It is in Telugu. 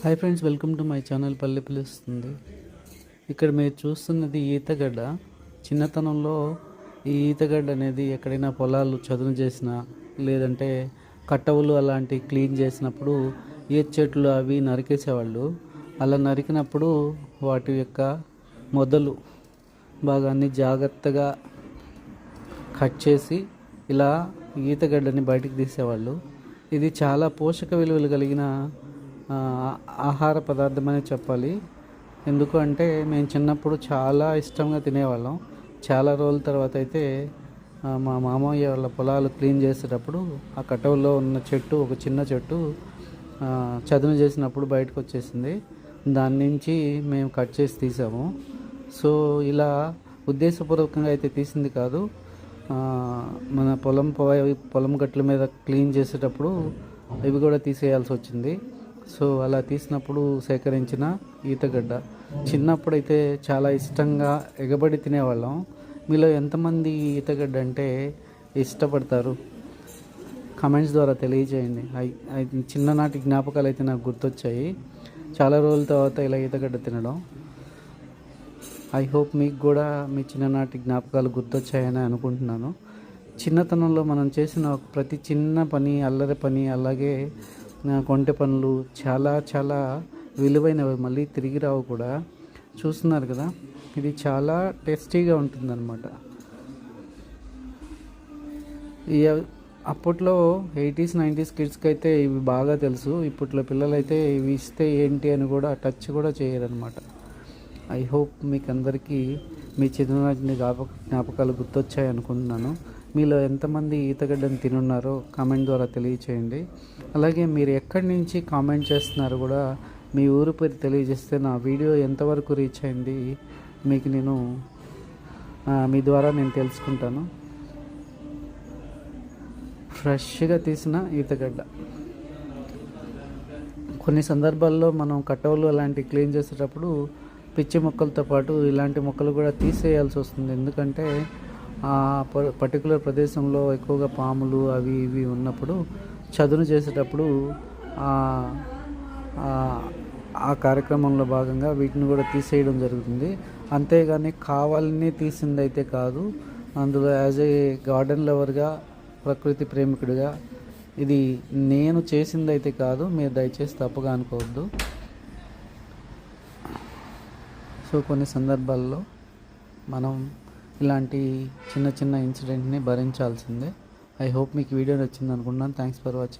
Hi friends, welcome to my channel పల్లె పిలుస్తుంది. ఇక్కడ మీరు చూస్తున్నది ఈతగడ్డ. చిన్నతనంలో ఈ ఈతగడ్డ అనేది ఎక్కడైనా పొలాలు చదును చేసినా లేదంటే కట్టవులు అలాంటి క్లీన్ చేసినప్పుడు ఈత చెట్లు అవి నరికేసేవాళ్ళు. అలా నరికినప్పుడు వాటి యొక్క మొదలు భాగాన్ని జాగ్రత్తగా కట్ చేసి ఇలా ఈతగడ్డని బయటికి తీసేవాళ్ళు. ఇది చాలా పోషక విలువలు కలిగిన ఆహార పదార్థం అనే చెప్పాలి. ఎందుకు అంటే మేము చిన్నప్పుడు చాలా ఇష్టంగా తినేవాళ్ళం. చాలా రోజుల తర్వాత అయితే మా మామయ్య వాళ్ళ పొలాలు క్లీన్ చేసేటప్పుడు ఆ కటవలో ఉన్న చెట్టు, ఒక చిన్న చెట్టు చదును చేసినప్పుడు బయటకు వచ్చేసింది. దాని నుంచి మేము కట్ చేసి తీసాము. సో ఇలా ఉద్దేశపూర్వకంగా అయితే తీసింది కాదు. మన పొలం గట్ల మీద క్లీన్ చేసేటప్పుడు ఇవి కూడా తీసేయాల్సి వచ్చింది. సో అలా తీసినప్పుడు సేకరించిన ఈతగడ్డ చిన్నప్పుడైతే చాలా ఇష్టంగా ఎగబడి తినేవాళ్ళం. మీలో ఎంతమంది ఈతగడ్డ అంటే ఇష్టపడతారు? కమెంట్స్ ద్వారా తెలియజేయండి. చిన్ననాటి జ్ఞాపకాలు అయితే నాకు గుర్తొచ్చాయి, చాలా రోజుల తర్వాత ఇలా ఈతగడ్డ తినడం. ఐ హోప్ మీకు కూడా మీ చిన్ననాటి జ్ఞాపకాలు గుర్తొచ్చాయని అనుకుంటున్నాను. చిన్నతనంలో మనం చేసిన ప్రతి చిన్న పని, అల్లరి పని, అలాగే కొంటె పనులు చాలా చాలా విలువైనవి, మళ్ళీ తిరిగి రావు కూడా. చూస్తున్నారు కదా, ఇది చాలా టేస్టీగా ఉంటుందన్నమాట. అప్పట్లో 80s 90s కిడ్స్కి అయితే ఇవి బాగా తెలుసు. ఇప్పట్లో పిల్లలైతే ఇవి ఇస్తే ఏంటి అని కూడా టచ్ కూడా చేయరనమాట. ఐ హోప్ మీకు అందరికీ మీ చిన్ననాటి జ్ఞాపకాలు గుర్తొచ్చాయి అనుకుంటున్నాను. మీలో ఎంతమంది ఈతగడ్డను తినున్నారో కామెంట్ ద్వారా తెలియచేయండి. అలాగే మీరు ఎక్కడి నుంచి కామెంట్ చేస్తున్నారో కూడా మీ ఊరు పేరు తెలియజేస్తే నా వీడియో ఎంతవరకు రీచ్ అయింది మీకు మీ ద్వారా నేను తెలుసుకుంటాను. ఫ్రెష్గా తీసిన ఈతగడ్డ. కొన్ని సందర్భాల్లో మనం కట్టవులు అలాంటివి క్లీన్ చేసేటప్పుడు పిచ్చి మొక్కలతో పాటు ఇలాంటి మొక్కలు కూడా తీసేయాల్సి వస్తుంది. ఎందుకంటే ఆ పర్టికులర్ ప్రదేశంలో ఎక్కువగా పాములు అవి ఇవి ఉన్నప్పుడు చదును చేసేటప్పుడు ఆ కార్యక్రమంలో భాగంగా వీటిని కూడా తీసేయడం జరుగుతుంది. అంతేగాని కావాలని తీసింది అయితే కాదు. అందులో యాజ్ ఏ గార్డెన్ లవర్గా, ప్రకృతి ప్రేమికుడిగా ఇది నేను చేసింది అయితే కాదు. మీరు దయచేసి తప్పుగా అనుకోవద్దు. సో కొన్ని సందర్భాల్లో మనం ఇలాంటి చిన్న చిన్న ఇన్సిడెంట్ని భరించాల్సిందే. ఐ హోప్ మీకు వీడియో నచ్చింది అనుకుంటున్నాను. Thanks for watching.